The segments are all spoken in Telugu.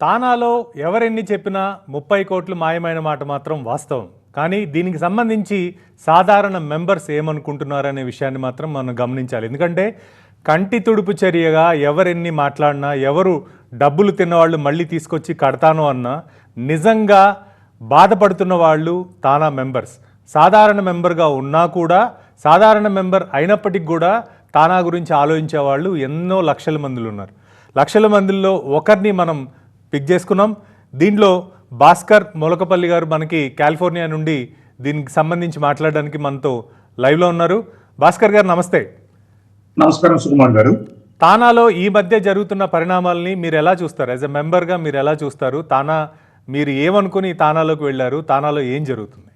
తానాలో ఎవరెన్ని చెప్పినా 30 కోట్లు మాయమైన మాట మాత్రం వాస్తవం. కానీ దీనికి సంబంధించి సాధారణ మెంబర్స్ ఏమనుకుంటున్నారనే విషయాన్ని మాత్రం మనం గమనించాలి. ఎందుకంటే కంటి తుడుపు చర్యగా ఎవరెన్ని మాట్లాడినా, ఎవరు డబ్బులు తిన్నవాళ్ళు మళ్ళీ తీసుకొచ్చి కడతాను అన్నా నిజంగా బాధపడుతున్న వాళ్ళు తానా మెంబర్స్. సాధారణ మెంబర్గా ఉన్నా కూడా, సాధారణ మెంబర్ అయినప్పటికీ కూడా తానా గురించి ఆలోచించే వాళ్ళు ఎన్నో లక్షల మందిలో ఉన్నారు. లక్షల మందిలో ఒకరిని మనం పిక్ చేసుకున్నాం. దీంట్లో భాస్కర్ మొలకపల్లి గారు మనకి కాలిఫోర్నియా నుండి దీనికి సంబంధించి మాట్లాడడానికి మనతో లైవ్లో ఉన్నారు. భాస్కర్ గారు నమస్తే. నమస్కారం సుకుమార్ గారు. తానాలో ఈ మధ్య జరుగుతున్న పరిణామాలని మీరు ఎలా చూస్తారు? యాజ్ ఎ మెంబర్గా మీరు ఎలా చూస్తారు? తానా మీరు ఏమనుకుని తానాలోకి వెళ్ళారు? తానాలో ఏం జరుగుతుంది?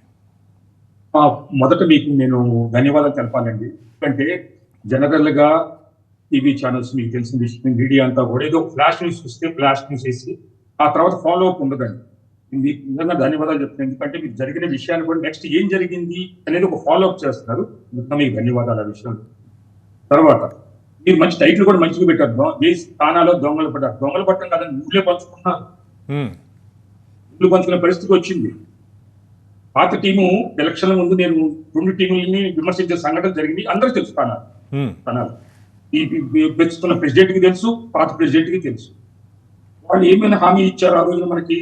మొదట మీకు నేను ధన్యవాదాలు తెలపాలండి. ఎందుకంటే జనరల్ గా టీవీ ఛానల్స్ మీకు తెలిసిన విషయం, మీడియా అంతా కూడా ఏదో ఫ్లాష్ న్యూస్ వస్తే ఫ్లాష్ న్యూస్ వేసి ఆ తర్వాత ఫాలో అప్ ఉండదండి. మీకు నిజంగా ధన్యవాదాలు చెప్తాను. ఎందుకంటే మీకు జరిగిన విషయాన్ని కూడా నెక్స్ట్ ఏం జరిగింది అనేది ఒక ఫాలో అప్ చేస్తున్నారు. మీకు ధన్యవాదాలు ఆ విషయంలో. తర్వాత మీరు మంచి టైటిల్ కూడా మంచిగా పెట్టారు. ఏ స్థానాల్లో దొంగలు పడ్డారు. దొంగలు పట్టడం కాదని ఊళ్ళే పంచుకున్నారు. ఊళ్ళు పంచుకునే పరిస్థితి వచ్చింది. పాత టీము ఎలక్షన్ల ముందు నేను 2 టీములని విమర్శించే సంఘటన జరిగింది. అందరూ తెలుసు స్థానాలు. ఈ ప్రస్తున్న ప్రెసిడెంట్ కి తెలుసు, పాత ప్రెసిడెంట్ కి తెలుసు. వాళ్ళు ఏమైనా హామీ ఇచ్చారు ఆ రోజున మనకి?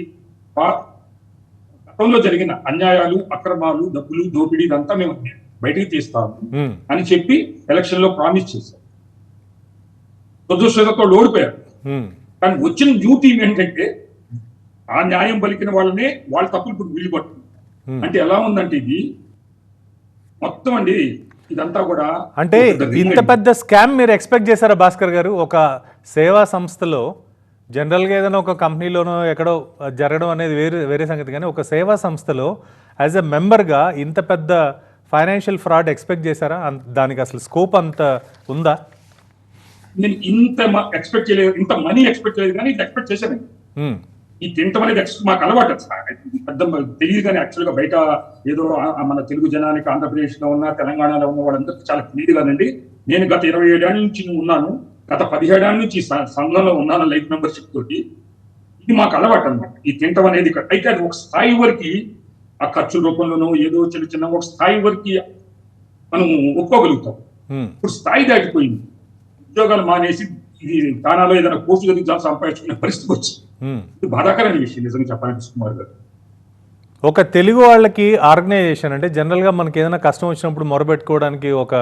గతంలో జరిగిన అన్యాయాలు, అక్రమాలు, డబ్బులు, దోపిడీ ఇదంతా మేము బయటికి తీస్తాము అని చెప్పి ఎలక్షన్ లో ప్రామిస్ చేశారు. దురదృష్టంతో ఓడిపోయారు. కానీ వచ్చిన న్యూ టీం ఏంటంటే ఆ న్యాయం పలికిన వాళ్ళనే వాళ్ళ తప్పులు ఇప్పుడు వీళ్ళు పట్టుకుంటారు. అంటే ఎలా ఉందంటే ఇది మొత్తం అండి ఇదంతా కూడా అంటే ఇంత పెద్ద స్కామ్ మీరు ఎక్స్పెక్ట్ చేశారా భాస్కర్ గారు? ఒక సేవా సంస్థలో జనరల్గా ఏదైనా ఒక కంపెనీలోనో ఎక్కడో జరగడం అనేది వేరే సంగతి, కానీ ఒక సేవా సంస్థలో యాజ్ ఎ మెంబర్గా ఇంత పెద్ద ఫైనాన్షియల్ ఫ్రాడ్ ఎక్స్పెక్ట్ చేశారా? దానికి అసలు స్కోప్ అంత ఉందా? నేను ఇంత ఎక్స్పెక్ట్ చేయలేదు, ఇంత మనీ ఎక్స్పెక్ట్ చేయలేదు, కానీ ఇది ఎక్స్పెక్ట్ చేశాను. ఈ తింటం అనేది మాకు అలవాటు పెద్ద తెలియదు. కానీ యాక్చువల్గా బయట ఏదో మన తెలుగు జనానికి ఆంధ్రప్రదేశ్ లో ఉన్న, తెలంగాణలో ఉన్న వాళ్ళందరికీ చాలా తెలియదు కదండి. నేను గత 27 ఏళ్ళ నుంచి ఉన్నాను. గత 17 ఏళ్ళ నుంచి సంఘంలో ఉన్నాను లైఫ్ మెంబర్షిప్ తోటి. ఇది మాకు అలవాటు అనమాట ఈ తింటం అనేది. అయితే అది ఒక స్థాయి వరకు ఆ ఖర్చు రూపంలోనూ ఏదో చిన్న ఒక స్థాయి వరకు మనం ఒప్పుకోగలుగుతాం. ఇప్పుడు స్థాయి దాటిపోయింది. ఉద్యోగాలు మానేసి ఇది తానాలో ఏదైనా కోర్సు చదివి సంపాదించుకునే పరిస్థితి వచ్చింది. ఇది బాధాకరమైన విషయం నిజంగా చెప్పాలంటే సుకుమార్ గారు. ఒక తెలుగు వాళ్ళకి ఆర్గనైజేషన్ అంటే జనరల్గా మనకి ఏదైనా కష్టం వచ్చినప్పుడు మొరబెట్టుకోవడానికి ఒక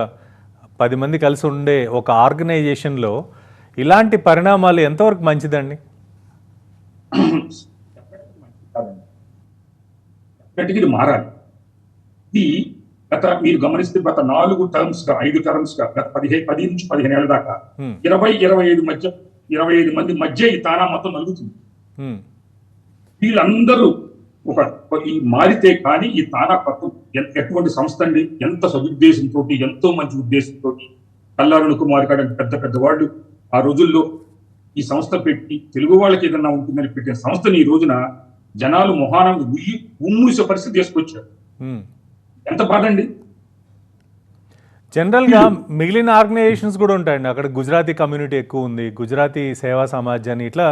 10 మంది కలిసి ఉండే ఒక ఆర్గనైజేషన్లో ఇలాంటి పరిణామాలు ఎంతవరకు మంచిదండి? ఇది మారాలి. ఇది మీరు గమనిస్తే గత 4 టర్మ్స్ గా 5 టర్మ్స్ గా గత 10 నుంచి 15 ఏళ్ళ దాకా 25 మంది మధ్య ఈ తానా మొత్తం నలుగుతుంది. వీళ్ళందరూ ఈ మారితే కానీ ఈ తానా పట్టు ఎటువంటి సంస్థ అండి. ఎంత సదుద్దేశంతో, ఎంతో మంచి ఉద్దేశంతో కల్లారుని కుమార్ గారు పెద్ద పెద్ద వాళ్ళు ఆ రోజుల్లో ఈ సంస్థ పెట్టి తెలుగు వాళ్ళకి ఏదన్నా ఉంటుందని పెట్టిన సంస్థని ఈ రోజున జనాలు మొహానం ఉమ్మూసే పరిస్థితి తీసుకొచ్చారు. ఎంత బాధ అండి. జనరల్గా మిగిలిన ఆర్గనైజేషన్స్ కూడా ఉంటాయండి. అక్కడ గుజరాతీ కమ్యూనిటీ ఎక్కువ ఉంది, గుజరాతీ సేవా సమాజ్ అని, ఇట్లా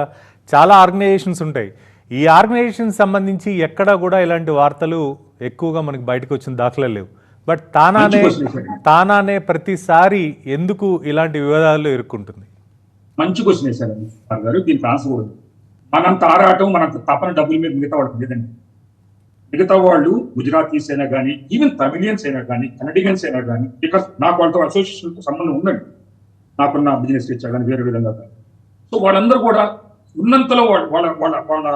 చాలా ఆర్గనైజేషన్స్ ఉంటాయి. ఈ ఆర్గనైజేషన్ సంబంధించి ఎక్కడా కూడా ఇలాంటి వార్తలు ఎక్కువగా మనకి బయటకు వచ్చిన దాఖలా లేవు. బట్ తానానే ప్రతిసారి ఎందుకు ఇలాంటి వివాదాల్లో ఇరుక్కుంటుంది? మంచి క్వశ్చన్ వేశారండి గారు. దీనికి ఆన్సర్ కూడా మనంత ఆరాటం, మనంత తపన డబ్బుల మీద మిగతా వాళ్ళకి లేదండి. మిగతా వాళ్ళు గుజరాతీస్ అయినా కానీ, ఈవెన్ తమిళియన్స్ అయినా కానీ, కెనడియన్స్ అయినా కానీ, బికాస్ నాకు వాళ్ళతో అసోసియేషన్తో సంబంధం ఉందండి. నాకున్న బిజినెస్ రీత్యా కానీ వేరే విధంగా కానీ. సో వాళ్ళందరూ కూడా ఉన్నంతలో వాళ్ళ వాళ్ళ వాళ్ళ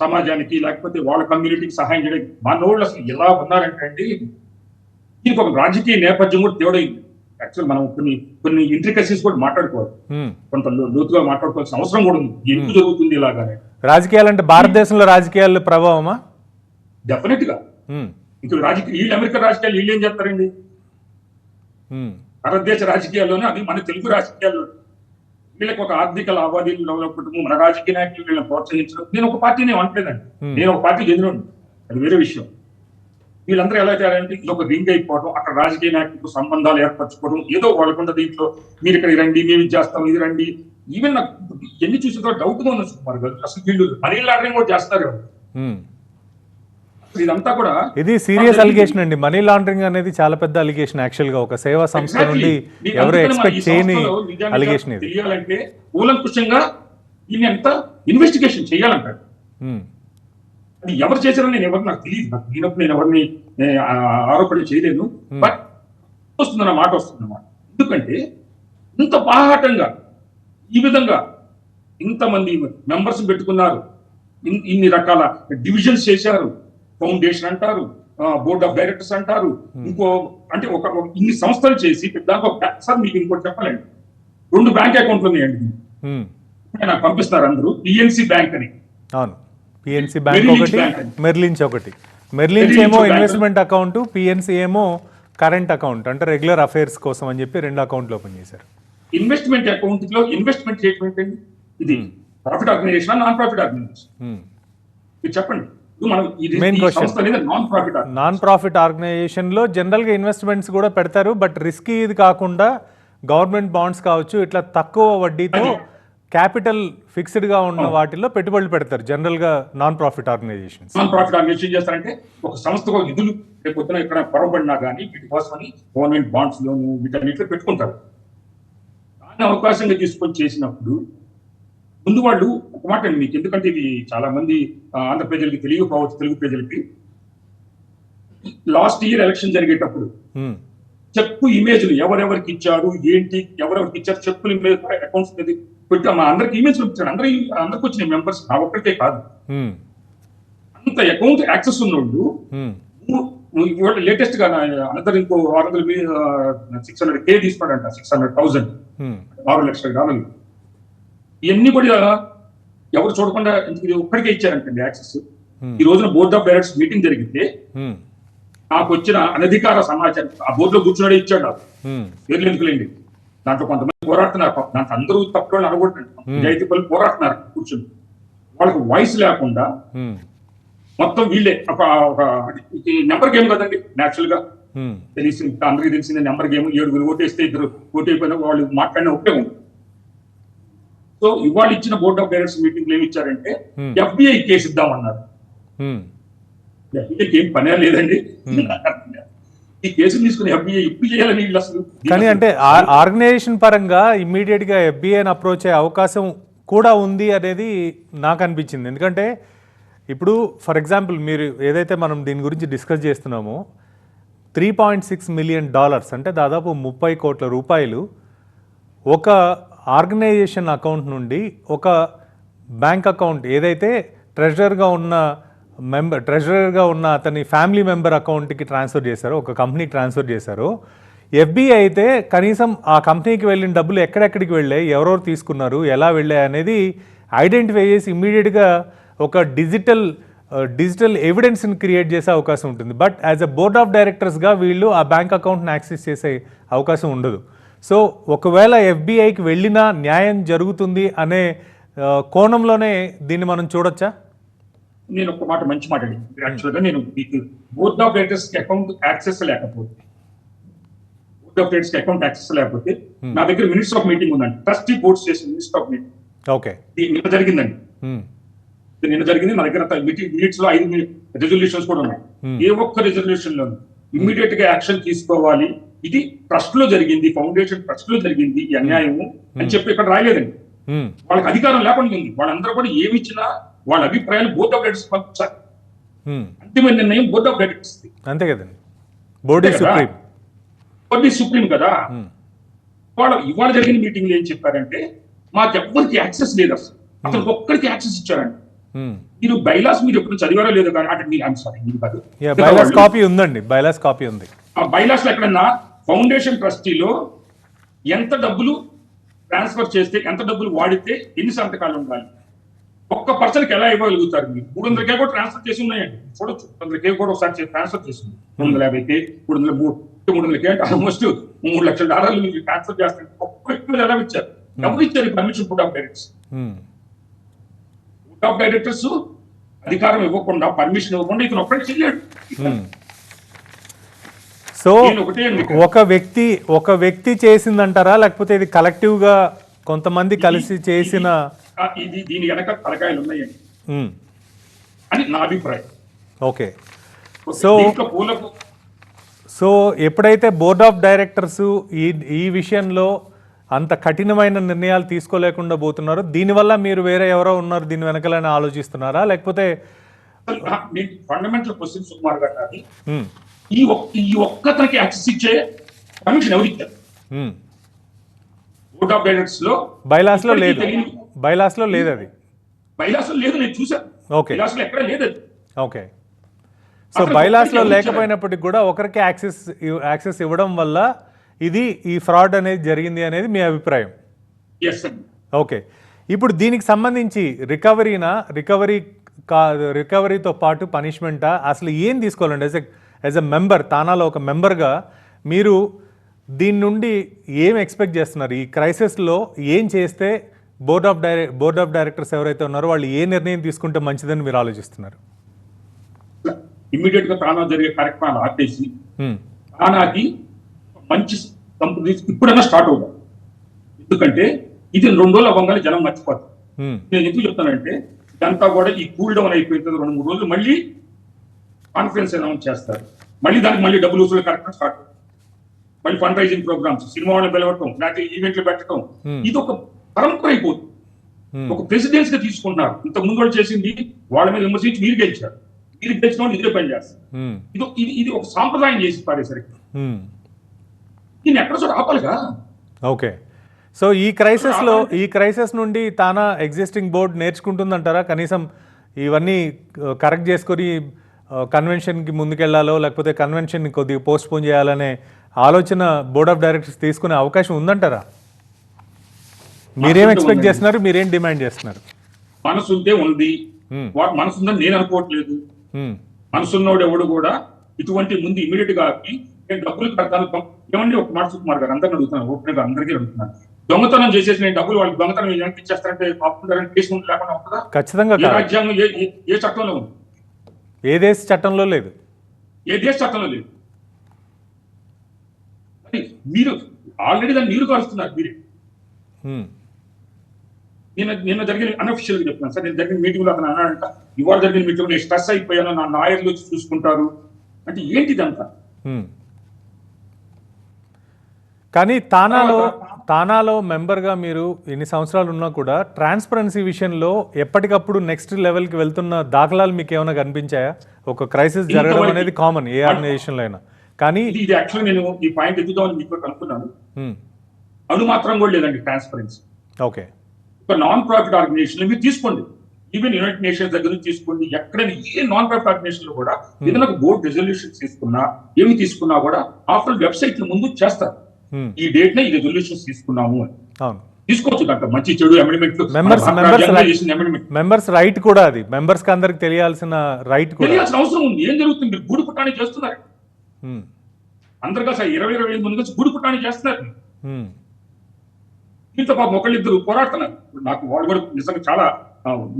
సమాజానికి లేకపోతే వాళ్ళ కమ్యూనిటీకి సహాయం చేయడానికి మనోళ్ళు అసలు ఎలా ఉన్నారంటే అండి, దీనికి ఒక రాజకీయ నేపథ్యం కూడా తేడైంది. యాక్చువల్ మనం కొన్ని ఇంట్రికసీస్ కూడా మాట్లాడుకోవాలి, కొంత లోతుగా మాట్లాడుకోవాల్సిన అవసరం కూడా ఉంది. ఎందుకు జరుగుతుంది ఇలాగానే? రాజకీయాలు అంటే భారతదేశంలో రాజకీయాల ప్రభావమా? డెఫినెట్ గా. ఇంకా వీళ్ళు అమెరికా రాజకీయాలు వీళ్ళు ఏం చేస్తారండి? భారతదేశ రాజకీయాల్లోనే, అది మన తెలుగు రాజకీయాల్లో వీళ్ళకి ఒక ఆర్థిక లావాదేవీలు డెవలప్మెంట్, మన రాజకీయ నాయకులు వీళ్ళని ప్రోత్సహించడం. నేను ఒక పార్టీని అనట్లేదండి, నేను ఒక పార్టీ చెందిన, అది వేరే విషయం. వీళ్ళందరూ ఎలా చేయాలంటే ఇది ఒక రింగ్ అయిపోవడం, అక్కడ రాజకీయ నాయకులతో సంబంధాలు ఏర్పరచుకోవడం, ఏదో వాళ్ళకుండా దీంట్లో మీరు ఇక్కడ రండి, మేము ఇది చేస్తాం, ఇది రండి. ఈవెన్ నాకు ఎన్ని చూసిన తర్వాత డౌట్ గా ఉంది సుకుమార్ గారు, అసలు వీళ్ళు మనీ లాండరింగ్ కూడా చేస్తారు. ఇదంతా కూడా ఇది సీరియస్ అలిగేషన్ అండి. మనీ లాండరింగ్ అనేది చాలా పెద్ద అలిగేషన్. యాక్చువల్ గా ఒక సేవా సంస్థ నుండి ఎవరు ఎక్స్పెక్ట్ చేయని అలిగేషన్ ఇది. తెలియాలంటే కూలంకుషంగా దీన్ని అంత ఇన్వెస్టిగేషన్ చేయాలంటారు. అది ఎవరు చేశారని నాకు తెలియదు. నాకు తెలియనప్పుడు నేను ఎవరిని ఆరోపణ చేయలేను. బట్ వస్తుందన్న మాట వస్తుందన్నమాట. ఎందుకంటే ఇంత బాహాటంగా ఈ విధంగా ఇంతమంది మెంబర్స్ పెట్టుకున్నారు, ఇన్ని రకాల డివిజన్స్ చేశారు, ఫౌండేషన్ అంటారు, బోర్డ్ ఆఫ్ డైరెక్టర్స్ అంటారు, ఇంకో అంటే ఒక ఇన్ని సంస్థలు చేసి దానికి సార్ మీకు ఇంకోటి చెప్పాలండి, 2 బ్యాంక్ అకౌంట్లు ఉన్నాయండి. నాకు పంపిస్తున్నారు అందరూ పిఎన్సి బ్యాంక్ అని. అవును, పిఎన్సి బ్యాంక్ ఒకటి, మెర్లించ్ ఒకటి. మెర్లించ్ ఏమో ఇన్వెస్ట్మెంట్ అకౌంట్, పిఎన్సి ఏమో కరెంట్ అకౌంట్, అంటే రెగ్యులర్ అఫైర్స్ కోసం అని చెప్పి 2 అకౌంట్లు ఓపెన్ చేశారు. ఇన్వెస్ట్మెంట్ అకౌంట్ లో ఇన్వెస్ట్మెంట్ చేయటం అండి, ఇది profit organisation, non profit organisation? మీరు చెప్పండి. నాన్ ప్రాఫిట్ ఆర్గనైజేషన్ లో జనరల్ గా ఇన్వెస్ట్మెంట్స్ కూడా పెడతారు, బట్ రిస్కీ ఇది కాకుండా గవర్నమెంట్ బాండ్స్ కావచ్చు, ఇట్లా తక్కువ వడ్డీతో క్యాపిటల్ ఫిక్స్డ్ గా ఉన్న వాటిల్లో పెట్టుబడులు పెడతారు జనరల్ గా non profit organizations. Non profit organization చేస్తారంటే ఒక సంస్థకు నిధులు పొద్దున ఇక్కడ పొరబడినా కానీ వీటి కోసమని గవర్నమెంట్ బాండ్స్ లోను వీటన్నిటిలో పెట్టుకుంటారు. దాన్ని అవకాశంగా తీసుకొని చేసినప్పుడు ముందు వాళ్ళు ఒక మాట అండి మీకు, ఎందుకంటే ఇది చాలా మంది ఆంధ్ర ప్రజలకి తెలియకపోవచ్చు, తెలుగు ప్రజలకి. లాస్ట్ ఇయర్ ఎలక్షన్ జరిగేటప్పుడు చెక్కు ఇమేజ్లు ఎవరెవరికి ఇచ్చారు, ఏంటి, ఎవరెవరికి ఇచ్చారు, చెక్కులు ఇమేజ్ అకౌంట్స్ మీద పెట్టి మా అందరికి ఇమేజ్ ఇచ్చారు. అందరికి వచ్చిన మెంబర్స్ నా ఒక్కరికే కాదు, అంత అకౌంట్ యాక్సెస్ ఉన్నోళ్ళు ఇవాళ లేటెస్ట్ గా అందరు ఇంకో $600K తీసుకున్నాడంట, 600,000, $6 లక్షలు. ఇవన్నీ కూడా ఎవరు చూడకుండా ఇది ఒక్కడికే ఇచ్చారంటండి యాక్సెస్. ఈ రోజున బోర్డ్ ఆఫ్ డైరెక్టర్స్ మీటింగ్ జరిగితే నాకు వచ్చిన అనధికార సమాచారం ఆ బోర్డులో కూర్చున్నాడే ఇచ్చాడు. నాకు పేర్లు ఎందుకులేండి, దాంట్లో కొంతమంది పోరాడుతున్నారు, దాంట్లో అందరూ తప్పులను అనకూడదండి, నిజాయితీ పనులు పోరాడుతున్నారు కూర్చుని. వాళ్ళకి వాయిస్ లేకుండా మొత్తం వీళ్ళే ఒక నెంబర్ గేమ్ కదండి న్యాచురల్ గా తెలిసి అందరికీ తెలిసిందే నెంబర్ గేమ్. 7 ఓటేస్తే 2 ఓటైపోయినా వాళ్ళు మాట్లాడిన ఒకటే ఉంది. సో ఇవాళ ఇచ్చిన బోర్డ్ ఆఫ్ డైరెక్టర్స్ మీటింగ్ లో ఏమి ఇచ్చారంటే FBI కేసు ఇద్దామన్నారు. FBIకి ఏం పనే లేదండి, ఈ కేసు తీసుకుని FBI ఇప్పుడు చేయాలని వీళ్ళు అసలు. కానీ అంటే ఆర్గనైజేషన్ పరంగా ఇమ్మీడియట్ గా FBIని అప్రోచ్ అయ్యే అవకాశం కూడా ఉంది అనేది నాకు అనిపించింది. ఎందుకంటే ఇప్పుడు ఫర్ ఎగ్జాంపుల్ మీరు ఏదైతే మనం దీని గురించి డిస్కస్ చేస్తున్నామో $3.6 మిలియన్ అంటే దాదాపు 30 కోట్ల రూపాయలు ఒక ఆర్గనైజేషన్ అకౌంట్ నుండి ఒక బ్యాంక్ అకౌంట్ ఏదైతే ట్రెజరర్గా ఉన్న అతని ఫ్యామిలీ మెంబర్ అకౌంట్కి ట్రాన్స్ఫర్ చేశారో, ఒక కంపెనీకి ట్రాన్స్ఫర్ చేశారో, FBI అయితే కనీసం ఆ కంపెనీకి వెళ్ళిన డబ్బులు ఎక్కడెక్కడికి వెళ్ళాయి, ఎవరెవరు తీసుకున్నారు, ఎలా వెళ్ళాయి అనేది ఐడెంటిఫై చేసి ఇమ్మీడియట్గా ఒక డిజిటల్ ఎవిడెన్స్ని క్రియేట్ చేసే అవకాశం ఉంటుంది. But as a board of డైరెక్టర్స్గా వీళ్ళు ఆ బ్యాంక్ అకౌంట్ని యాక్సెస్ చేసే అవకాశం ఉండదు. సో ఒకవేళ FBIకి వెళ్ళినా న్యాయం జరుగుతుంది అనే కోణంలోనే దీన్ని మనం చూడొచ్చా? నేను ఒక మాట, మంచి మాట అడిగింది. యాక్చువల్గా నేను మీకు board of directors account access లేకపోతే నా దగ్గర మినిట్స్ ఆఫ్ మీటింగ్ ఉందండి. ట్రస్టీ బోర్డ్స్ చేసిన మినిట్స్ ఆఫ్ మీటింగ్ ఓకే నిన్న జరిగిందండి. నిన్న జరిగింది. నా దగ్గర మినిట్స్ లో 5 రెజల్యూషన్స్ కూడా ఉన్నాయి. ఏ ఒక్క రెజల్యూషన్ లో ఇమ్మీడియట్ గా యాక్షన్ తీసుకోవాలి, ఇది ట్రస్ట్ లో జరిగింది, ఫౌండేషన్ ట్రస్ట్ లో జరిగింది ఈ అన్యాయము అని చెప్పి ఇక్కడ రాయలేదండి. వాళ్ళకి అధికారం లేకుండా ఉంది. వాళ్ళందరూ కూడా ఏమి ఇచ్చినా వాళ్ళ అభిప్రాయాలు బోర్డ్ ఆఫ్ డైరెక్టర్స్ పంపించాలి. అంతిమ నిర్ణయం బోర్డ్ ఆఫ్ డైరెక్టర్స్. అంతే కదండి, బోర్డ్ ఈజ్ సుప్రీం కదా. ఇవాళ జరిగిన మీటింగ్ లో ఏం చెప్పారంటే మాకెవ్వరికి యాక్సెస్ లేదు, అసలు ఒక్కరికి యాక్సెస్ ఇచ్చారండి. మీరు బైలాస్ మీరు ఎప్పుడు చదివారో లేదో కానీ అంటే బైలాస్ కాపీ ఉందండి, బైలాస్ కాపీ ఉంది. ఆ బైలాస్ లో ఎక్కడన్నా ఫౌండేషన్ ట్రస్టీలో ఎంత డబ్బులు ట్రాన్స్ఫర్ చేస్తే, ఎంత డబ్బులు వాడితే ఎన్ని సంతకాలు ఉండాలి, ఒక్క పర్సన్కి ఎలా ఇవ్వగలుగుతారు? మీరు 300K కూడా ట్రాన్స్ఫర్ చేసి ఉన్నాయండి, చూడొచ్చు. 300K కూడా ఒకసారి ట్రాన్స్ఫర్ చేసింది, 350K, 300K అంటే ఆల్మోస్ట్ $3 లక్షల మీరు ట్రాన్స్ఫర్ చేస్తారు. ఒక్క ఎలా ఇచ్చారు? ఎవరు ఇచ్చారు permission? Board of directors. Board of directors అధికారం ఇవ్వకుండా, పర్మిషన్ ఇవ్వకుండా ఇతను ఒక్కడే చేయలేడు. సో నేను ఒకటే అండి, ఒక వ్యక్తి చేసిందంటారా, లేకపోతే ఇది కలెక్టివ్ గా కొంతమంది కలిసి చేసిన? దీని వెనక తలకాయలు ఉన్నాయండి ఉమ్, అని నా అభిప్రాయం. ఓకే. సో దీంట్లో పూలకు సో ఎప్పుడైతే బోర్డ్ ఆఫ్ డైరెక్టర్స్ ఈ ఈ విషయంలో అంత కఠినమైన నిర్ణయాలు తీసుకోలేకుండా పోతున్నారో, దీనివల్ల మీరు వేరే ఎవరో ఉన్నారు దీని వెనకాలని ఆలోచిస్తున్నారా, లేకపోతే? ఫండమెంటల్ క్వశ్చన్ సుకుమార్ గారు నాది. ఉమ్, ఈ ఒక్కతనికి యాక్సెస్ ఇచ్చే పర్మిషన్ ఎవరు ఇచ్చారు? ఉమ్. బోర్డ్ ఆఫ్ డైరెక్టర్స్ లో బైలాస్ లో ఇప్పటికీ లేదు, తెలియదు. బైలాస్ లో లేదు అది. బైలాస్ లో లేదు, నేను చూసాను. ఓకే. బైలాస్ లో ఎక్కడ లేదు అది. ఓకే. సో అసలు బైలాస్ లో ఒక్కరికి లేకపోయినప్పటికీ కూడా ఒకరికి యాక్సెస్ ఇవ్వడం వల్ల ఇది ఈ ఫ్రాడ్ అనేది జరిగింది అనేది మీ అభిప్రాయం. ఎస్ అండి. ఓకే. ఇప్పుడు దీనికి సంబంధించి రికవరీతో పాటు పనిష్మెంటా, అసలు ఏం తీసుకోవాలండి? యాజ్ ఎ మెంబర్, తానాలో ఒక మెంబర్గా మీరు దీని నుండి ఏం ఎక్స్పెక్ట్ చేస్తున్నారు? ఈ క్రైసిస్లో ఏం చేస్తే బోర్డ్ ఆఫ్ డైరెక్టర్స్ ఎవరైతే ఉన్నారో వాళ్ళు ఏ నిర్ణయం తీసుకుంటే మంచిదని మీరు ఆలోచిస్తున్నారు? ఇమ్మీడియట్ గా తానా జరిగే కార్యక్రమాలు ఆపేసి తానాకి మంచి కంపెనీ ఇప్పుడైనా స్టార్ట్ అవుతాం. ఎందుకంటే ఇది 2 రోజులు అవ్వగానే జనం మర్చిపోతారు. నేను ఎందుకు చెప్తానంటే ఇదంతా కూడా ఈ కూల్ డౌన్ అయిపోయిన 2-3 రోజులు మళ్ళీ కాన్ఫరెన్స్ అనౌన్స్ చేస్తారు. మళ్ళీ దానికి మళ్ళీ డబ్బులు వసూలు కార్యక్రమం స్టార్ట్ అవుతుంది. మళ్ళీ ఫండ్ రైజింగ్ ప్రోగ్రామ్స్, సినిమా వాళ్ళని పిలవటం, లేకపోతే ఈవెంట్లు పెట్టడం, ఇది ఒక పరంపర అయిపోతుంది. ఒక ప్రెసిడెన్స్ గా తీసుకుంటున్నారు. ఇంత ముందు వాళ్ళు చేసింది వాళ్ళ మీద విమర్శించి మీరు గెలిచారు, మీరు గెలిచిన వాళ్ళు ఇదే పని చేస్తారు. ఇది ఒక సాంప్రదాయం చేసి పారేసరికి దీన్ని ఎక్కడ చోట ఆపాలిగా. ఓకే. సో ఈ క్రైసిస్ నుండి తానా ఎగ్జిస్టింగ్ బోర్డ్ నేర్చుకుంటుందంటారా? కనీసం ఇవన్నీ కరెక్ట్ చేసుకొని కన్వెన్షన్కి ముందుకెళ్లాలో, లేకపోతే కన్వెన్షన్ని కొద్దిగా పోస్ట్ పోన్ చేయాలనే ఆలోచన బోర్డ్ ఆఫ్ డైరెక్టర్స్ తీసుకునే అవకాశం ఉందంటారా? మీరేం ఎక్స్పెక్ట్ చేస్తున్నారు, మీరేం డిమాండ్ చేస్తున్నారు? మనసుంటే ఉంది, మనసుందని నేను అనుకోవట్లేదు. మనసున్నోడు ఎవడు కూడా ఇటువంటి ముందు ఇమీడియట్ గా నేను డబ్బులు కడతాను. ఏమండి ఒక మాట సుకుమార్ గారు, అందరిని అడుగుతున్నాను, ఓపెన్ గా అందరికీ అడుగుతున్నాను. దొంగతనం చేసేసి నేను డబ్బులు వాళ్ళకి దొంగతనం వెనక్కి ఇచ్చేస్తారంటే కేసు లేకుండా ఉంటుందా? ఖచ్చితంగా ఏ రాజ్యాంగం ఏ చట్టంలో ఉంది? ఏ దేశ చట్టంలో లేదు, ఏ దేశ చట్టంలో లేదు. మీరు ఆల్రెడీ దాన్ని నీరు కారుస్తున్నారు మీరే. నిన్న జరిగిన అన్అఫిషియల్ గా చెప్తున్నాను సార్, నేను జరిగిన మీటింగ్ లో అతను అన్నాడంట, ఇవాళ జరిగిన మీటింగ్ నేను స్ట్రెస్ అయిపోయాను, నా లాయర్లు వచ్చి చూసుకుంటారు అంటే ఏంటిది అంతా. కానీ తానాలో మెంబర్గా మీరు ఎన్ని సంవత్సరాలు ఉన్నా కూడా ట్రాన్స్పరెన్సీ విషయంలో ఎప్పటికప్పుడు నెక్స్ట్ లెవెల్కి వెళ్తున్న దాఖలాలు మీకు ఏమైనా కనిపించాయా? ఒక క్రైసిస్ జరగడం అనేది కామన్ ఏ ఆర్గనైజేషన్లో అయినా, కానీ ఇది యాక్చువల్ నేను ఈ పాయింట్ ఎదుగుదామని మీకు అనుకున్నాను. అను మాత్రం కూడా లేదండి ట్రాన్స్పరెన్సీ. ఓకే. ఒక నాన్ ప్రాఫిట్ ఆర్గనైజేషన్ మీరు తీసుకోండి, ఈవెన్ యునైటెడ్ నేషన్స్ దగ్గర నుంచి తీసుకోండి, ఎక్కడైనా ఏ నాన్ ప్రాఫిట్ ఆర్గనైజేషన్ లో కూడా ఏదైనా బోర్డు రెజల్యూషన్స్ తీసుకున్నా ఏమి తీసుకున్నా కూడా ఆఫ్టర్ వెబ్సైట్ ముందు చేస్తారు, ఈ డేట్ నే ఈ రెజల్యూషన్స్ తీసుకున్నాము అని. తీసుకోవచ్చు. దాంట్లో మంచి చెడు అమెండ్మెంట్, మెంబర్స్ రైట్ కూడా, అది మెంబర్స్ కి అందరికి తెలియాల్సిన రైట్ కూడా, తెలియాల్సిన అవసరం ఉంది. ఏం జరుగుతుంది? మీరు గూడు పుట్టాన్ని చేస్తున్నారు అందరిగా 20-25 మంది వచ్చి గూడు పుట్టాన్ని చేస్తున్నారు. దీంతో పాపం ఒకళ్ళిద్దరు పోరాడుతున్నారు. నాకు వాళ్ళు కూడా నిజంగా చాలా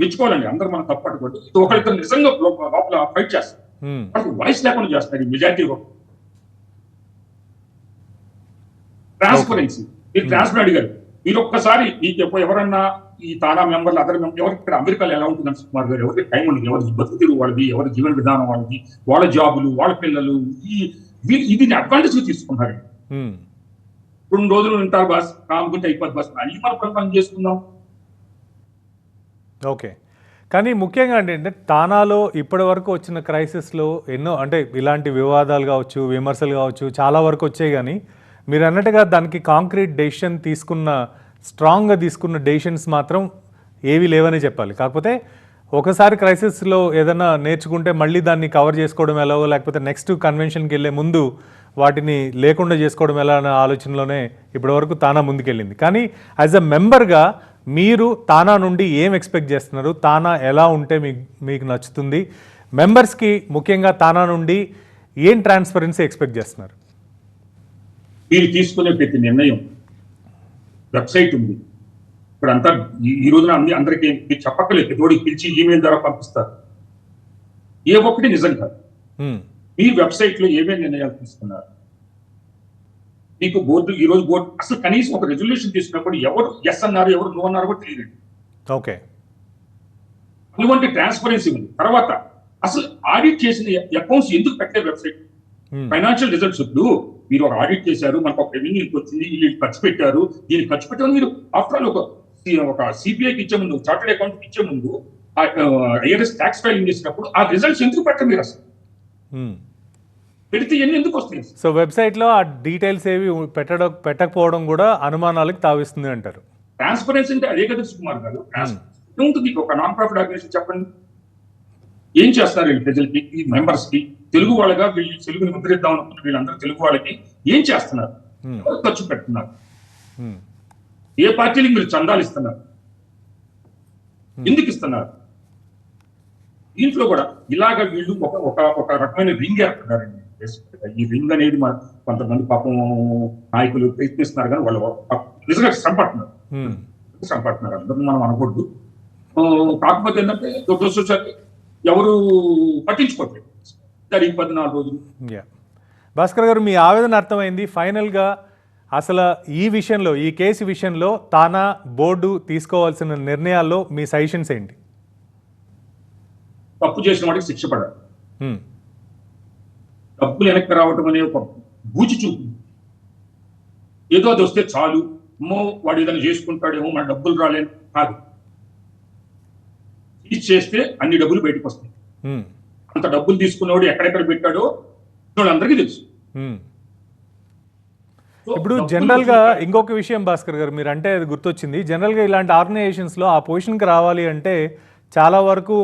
మెచ్చుకోవాలండి. అందరూ మనం తప్పట్టుకోండి. ఒకళ్ళిద్దరు నిజంగా లోపల ఫైట్ చేస్తారు, వాళ్ళకి వాయిస్ లేకుండా చేస్తారు. ఈ మెజారిటీ ట్రాన్స్పరెన్సీ, మీరు ట్రాన్స్పరెంట్ అడిగారు. మీరు ఒక్కసారి ఎవరన్నా ఈ తానా మెంబర్లు అదర్ ఎవరికి ఇక్కడ అమెరికాలో ఎలా ఉంటుందని సుకుమార్ గారు, ఎవరికి టైం ఉండదు, ఎవరి బతుకుతీరు వాళ్ళది, ఎవరి జీవన విధానం వాళ్ళది, వాళ్ళ జాబులు, వాళ్ళ పిల్లలు, ఇది అడ్వాంటేజ్ తీసుకున్నారు. 2 రోజులు ఉంటారు బాస్, కాముకుంటే అయిపోద్ది బాస్, అన్ని మనం పని చేసుకుందాం. ఓకే. కానీ ముఖ్యంగా అంటే తానాలో ఇప్పటి వరకు వచ్చిన క్రైసిస్లో ఎన్నో అంటే ఇలాంటి వివాదాలు కావచ్చు, విమర్శలు కావచ్చు, చాలా వరకు వచ్చాయి. కానీ మీరు అన్నట్టుగా దానికి కాంక్రీట్ డెసిషన్ స్ట్రాంగ్గా తీసుకున్న డెసిషన్స్ మాత్రం ఏవి లేవని చెప్పాలి. కాకపోతే ఒకసారి క్రైసిస్లో ఏదైనా నేర్చుకుంటే మళ్ళీ దాన్ని కవర్ చేసుకోవడం ఎలాగో, లేకపోతే నెక్స్ట్ కన్వెన్షన్కి వెళ్ళే ముందు వాటిని లేకుండా చేసుకోవడం ఎలా అనే ఆలోచనలోనే ఇప్పటివరకు తానా ముందుకెళ్ళింది. కానీ యాజ్ అ మెంబర్గా మీరు తానా నుండి ఏం ఎక్స్పెక్ట్ చేస్తున్నారు? తానా ఎలా ఉంటే మీకు నచ్చుతుంది? మెంబర్స్కి ముఖ్యంగా తానా నుండి ఏం ట్రాన్స్పరెన్సీ ఎక్స్పెక్ట్ చేస్తున్నారు? మీరు తీసుకునే ప్రతి నిర్ణయం, వెబ్సైట్ ఉంది ఇప్పుడు అంతా, ఈ రోజున అందరికీ మీరు చెప్పక్కలేదు, తోడికి పిలిచి ఈమెయిల్ ద్వారా పంపిస్తారు. ఏ ఒక్కటి నిజం కాదు. మీ వెబ్సైట్ లో ఏమేమి నిర్ణయాలు తీసుకున్నారు, మీకు బోర్డు ఈ రోజు బోర్డు అసలు కనీసం ఒక రెజల్యూషన్ తీసుకున్నప్పుడు ఎవరు ఎస్ అన్నారు ఎవరు నో అన్నారు కూడా తెలియదు. ఓకే. అటువంటి ట్రాన్స్పరెన్సీ ఉంది. తర్వాత అసలు ఆడిట్ చేసిన అకౌంట్స్ ఎందుకు పెట్టే వెబ్సైట్ ఫైనాన్షియల్ రిజల్ట్స్ ఇప్పుడు మీరు ఒక ఆడిట్ చేశారు, మనకు ఒక రెవెన్యూ వచ్చింది, వీళ్ళు ఖర్చు పెట్టారు, దీన్ని ఖర్చు పెట్టారు. మీరు ఆఫ్టర్ ఆల్ ఒక సిపిఐకి ఇచ్చే ముందు, చార్టెడ్ అకౌంట్ ఇచ్చే ముందు, ఐఆర్ఎస్ ట్యాక్స్ ఫైలింగ్ చేసినప్పుడు ఆ రిజల్ట్స్ ఎందుకు పెట్టరు మీరు? అసలు పెడితే ఎన్ని ఎందుకు వస్తాయి? సో వెబ్సైట్లో ఆ డీటెయిల్స్ ఏవి పెట్టకపోవడం కూడా అనుమానాలకు తావిస్తుంది అంటారు. ట్రాన్స్పరెన్సీ అంటే అదే కదా సుకుమార్ గారు. ఉంటుంది ఒక నాన్ ప్రాఫిట్ ఆర్గనైజేషన్ చెప్పండి, ఏం చేస్తారు వీళ్ళు ప్రజలకి, ఈ మెంబర్స్ కి, తెలుగు వాళ్ళగా వీళ్ళు తెలుగుని ముద్రిద్దాం అనుకుంటున్న వీళ్ళందరూ తెలుగు వాళ్ళకి ఏం చేస్తున్నారు, ఖర్చు పెడుతున్నారు, ఏ పార్టీలకు మీరు చందాలు ఇస్తున్నారు, ఎందుకు ఇస్తున్నారు? దీంట్లో కూడా ఇలాగ వీళ్ళు ఒక రకమైన రింగ్ ఏర్పడ్డారండి. ఈ రింగ్ అనేది కొంతమంది పాపం నాయకులు ప్రయత్నిస్తున్నారు కానీ వాళ్ళు నిజంగా సంపడుతున్నారు అందరూ మనం అనకూడదు. కాకపోతే ఏంటంటే ఎవరు పట్టించుకోవట్లేదు. 14 రోజులు. భాస్కర్ గారు, మీ ఆవేదన అర్థమైంది. ఫైనల్గా అసలు ఈ విషయంలో, ఈ కేసు విషయంలో తానా బోర్డు తీసుకోవాల్సిన నిర్ణయాల్లో మీ సజెషన్స్ ఏంటి? తప్పు చేసిన వాడికి శిక్ష పడాలి. డబ్బులు వెనక్కి రావటం అనే ఒక బూచి చూపు, ఏదో అది వస్తే చాలు, అమ్మో వాడు ఏదైనా చేసుకుంటాడేమో, మన డబ్బులు రాలేను కాదు. ఇది చేస్తే అన్ని డబ్బులు బయటకు వస్తాయి. అంత డబ్బులు తీసుకున్నవాడు ఎక్కడెక్కడ పెట్టాడో వాళ్ళందరికీ తెలుసు. ఇప్పుడు జనరల్గా ఇంకొక విషయం భాస్కర్ గారు, మీరు అంటే అది గుర్తొచ్చింది. జనరల్గా ఇలాంటి ఆర్గనైజేషన్స్లో ఆ పొజిషన్కి రావాలి అంటే చాలా వరకు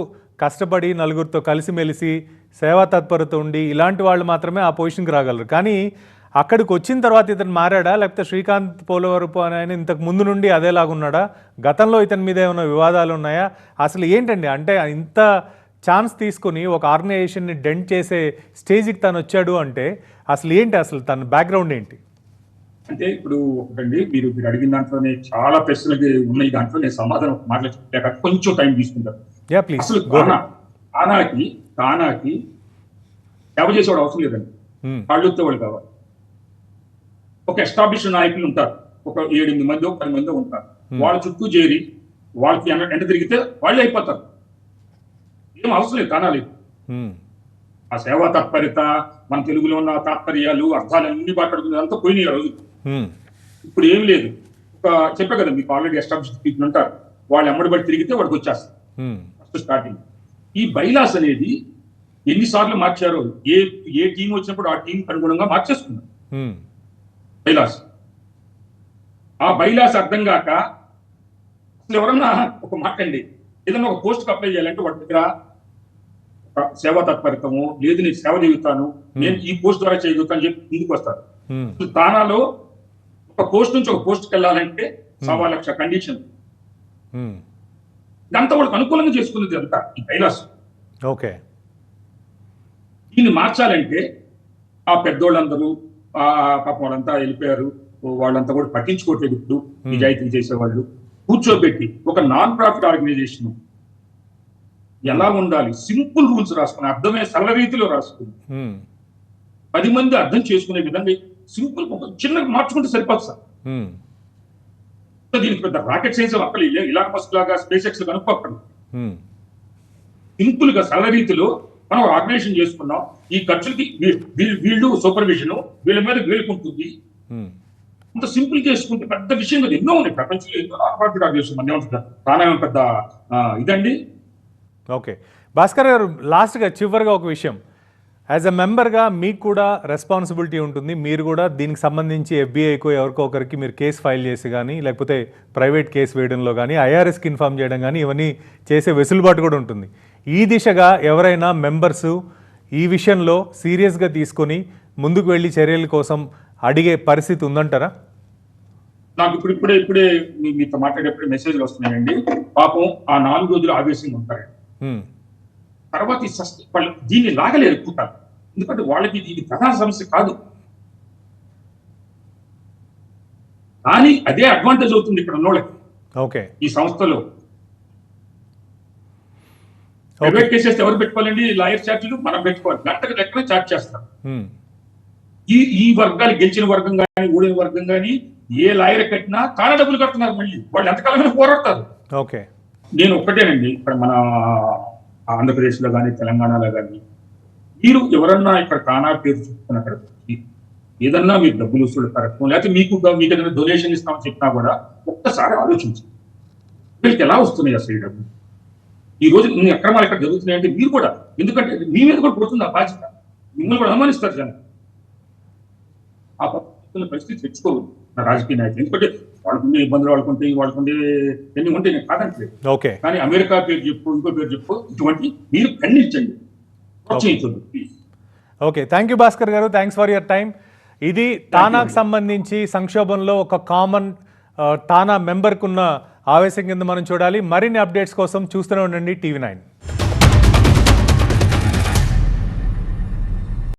కష్టపడి నలుగురితో కలిసిమెలిసి సేవా తత్పరత ఉండి ఇలాంటి వాళ్ళు మాత్రమే ఆ పొజిషన్కి రాగలరు. కానీ అక్కడికి వచ్చిన తర్వాత ఇతను మారాడా, లేకపోతే శ్రీకాంత్ పోలవరపు అని ఆయన ఇంతకు ముందు నుండి అదేలాగున్నాడా? గతంలో ఇతని మీద ఏమైనా వివాదాలు ఉన్నాయా? అసలు ఏంటండి, అంటే ఇంత ఛాన్స్ తీసుకుని ఒక ఆర్గనైజేషన్ని డెంట్ చేసే స్టేజ్కి తను వచ్చాడు అంటే అసలు ఏంటి, అసలు తన బ్యాక్గ్రౌండ్ ఏంటి? అంటే ఇప్పుడు ఒకటండి, మీరు అడిగిన దాంట్లోనే చాలా ప్రశ్నలు ఉన్నాయి. దాంట్లో నేను సమాధానం మాట్లాడలేక కొంచెం టైం తీసుకుంటాను. అసలు తానాకి సేవ చేసేవాడు అవసరం లేదండి, వాళ్ళు వాళ్ళు కావాలి. ఒక ఎస్టాబ్లిష్ నాయకులు ఉంటారు, ఒక 7-8 మందో 10 మందో ఉంటారు. వాళ్ళ చుట్టూ చేరి వాళ్ళకి ఎంట తిరిగితే వాళ్ళు అయిపోతారు. ఏం అవసరం లేదు తానా లేదు. ఆ సేవా తత్పరత, మన తెలుగులో ఉన్న తాత్పర్యాలు, అర్థాలు అన్ని మాట్లాడుకునే అంతా పోయినాయి ఆ రోజు. ఇప్పుడు ఏమి లేదు. చెప్పే కదా మీకు, ఆల్రెడీ ఎస్టాబ్లిష్ పీపుల్ ఉంటారు, వాళ్ళు ఎమ్మడిబడి తిరిగితే వాడికి వచ్చేస్తారు. ఫస్ట్ స్టార్టింగ్ ఈ బైలాస్ అనేది ఎన్నిసార్లు మార్చారో, ఏ టీం వచ్చినప్పుడు ఆ టీం అనుగుణంగా మార్చేసుకున్నారు బైలాస్. ఆ బైలాస్ అర్థం కాక అసలు ఎవరన్నా ఒక మాట అండి, ఏదన్నా ఒక పోస్ట్ అప్లై చేయాలంటే వాడి దగ్గర సేవా తత్పరతము లేదు, నేను సేవ చేయుతాను, నేను ఈ పోస్ట్ ద్వారా చేయగలుగుతాను చెప్పి ముందుకు వస్తారు. తానాలో ఒక పోస్ట్ నుంచి ఒక పోస్ట్కి వెళ్ళాలంటే 1,00,000 కండిషన్. ఇదంతా వాళ్ళకి అనుకూలంగా చేసుకున్నది అంతా ఈ బైలాస్. ఓకే. దీన్ని మార్చాలంటే ఆ పెద్దోళ్ళందరూ పాపం వాళ్ళంతా వెళ్ళిపోయారు, వాళ్ళంతా కూడా పట్టించుకోవట్లేదు. ఇప్పుడు నిజాయితీ చేసేవాళ్ళు కూర్చోబెట్టి ఒక నాన్ ప్రాఫిట్ ఆర్గనైజేషన్ ఎలా ఉండాలి, సింపుల్ రూల్స్ రాసుకుని, అర్థమయ్యే సరళ రీతిలో రాసుకుని 10 మంది అర్థం చేసుకునే విధంగా సింపుల్ చిన్న మార్చుకుంటే సరిపోదు సార్. దీనికి పెద్ద రాకెట్ సైన్స్ అక్కడ ఇలాంటి మస్క్ లాగా స్పేస్ ఎక్స్ కనుక్కోకండి. సింపుల్ గా సరళ రీతిలో మనం ఆర్గనైజేషన్ చేసుకున్నాం. ఈ ఖర్చులకి వీళ్ళు సూపర్విజన్ వీళ్ళ మీద వేలుకుంటుంది. అంత సింపుల్ చేసుకుంటే పెద్ద విషయం కదా, ఎన్నో ఉన్నాయి ప్రపంచంలో, ఎన్నో నాన్ ఆర్గనైజేషన్ మన ప్రాణాయామం పెద్ద ఇదండి. ఓకే భాస్కర్ గారు, లాస్ట్గా చివరిగా ఒక విషయం, యాజ్ అ మెంబర్గా మీకు కూడా రెస్పాన్సిబిలిటీ ఉంటుంది. మీరు కూడా దీనికి సంబంధించి ఎఫ్బీఐకో ఎవరికో ఒకరికి మీరు కేసు ఫైల్ చేసి కానీ, లేకపోతే ప్రైవేట్ కేసు వేయడంలో కానీ, ఐఆర్ఎస్కి ఇన్ఫామ్ చేయడం కానీ, ఇవన్నీ చేసే వెసులుబాటు కూడా ఉంటుంది. ఈ దిశగా ఎవరైనా మెంబర్సు ఈ విషయంలో సీరియస్గా తీసుకొని ముందుకు వెళ్ళి చర్యల కోసం అడిగే పరిస్థితి ఉందంటారా? నాకు ఇప్పుడే మీతో మాట్లాడేప్పుడు మెసేజ్లు వస్తున్నాయండి. పాపం ఆ 4 రోజులు ఆవేశంగా ఉంటారండి. తర్వాత వాళ్ళు దీన్ని లాగలేరు ఎక్కుతారు, ఎందుకంటే వాళ్ళకి ఇది ప్రధాన సమస్య కాదు. కానీ అదే అడ్వాంటేజ్ అవుతుంది ఇక్కడ ఉన్నోళ్ళకి. ఓకే. ఈ సంస్థలో ప్రైవేట్ కేసెస్ ఎవరు పెట్టుకోవాలండి? లాయర్ ఛార్జీలు మనం పెట్టుకోవాలి, గంటకు లెక్కన ఛార్జ్ చేస్తారు. ఈ వర్గాలు గెలిచిన వర్గం కానీ ఓడిన వర్గం కానీ ఏ లాయర్ కట్టినా చాలా డబ్బులు కడుతున్నారు. మళ్ళీ వాళ్ళు ఎంతకాలమైనా పోరాడతారు. ఓకే, నేను ఒక్కటేనండి, ఇక్కడ మన ఆంధ్రప్రదేశ్ లో కానీ తెలంగాణలో కానీ మీరు ఎవరన్నా ఇక్కడ తానా పేరు చెప్పుకున్న అక్కడ ఏదన్నా మీరు డబ్బులు వసూలు కరెక్ట్, లేకపోతే మీకు ఏదైనా డొనేషన్ ఇస్తామని చెప్పినా కూడా ఒక్కసారి ఆలోచించండి, వీళ్ళకి ఎలా వస్తున్నాయి అసలు ఈ డబ్బులు. ఈ రోజు ఇన్ని అక్రమాలు ఇక్కడ జరుగుతున్నాయంటే మీరు కూడా, ఎందుకంటే మీ మీద కూడా పోతుంది ఆ బాధ్యత, మిమ్మల్ని కూడా అనుమానిస్తారు జనం. ఆ పరిస్థితి తెచ్చుకోవద్దు నా రాజకీయ నాయకులు, ఎందుకంటే వాళ్ళకుండే ఇబ్బందులు వాళ్ళకుంటే ఎన్ని ఉంటే నేను కాదంటలేదు. ఓకే, కానీ అమెరికా పేరు చెప్పు, ఇంకో పేరు చెప్పు, ఇటువంటి మీరు ఖండించండి, ప్రోత్సహించండి please. Okay, thank you Bhaskar గారు, థ్యాంక్స్ ఫర్ యువర్ టైం. ఇది తానాకు సంబంధించి సంక్షోభంలో ఒక కామన్ తానా మెంబర్కున్న ఆవేశం కింద మనం చూడాలి. మరిన్ని అప్డేట్స్ కోసం చూస్తూనే ఉండండి TV9.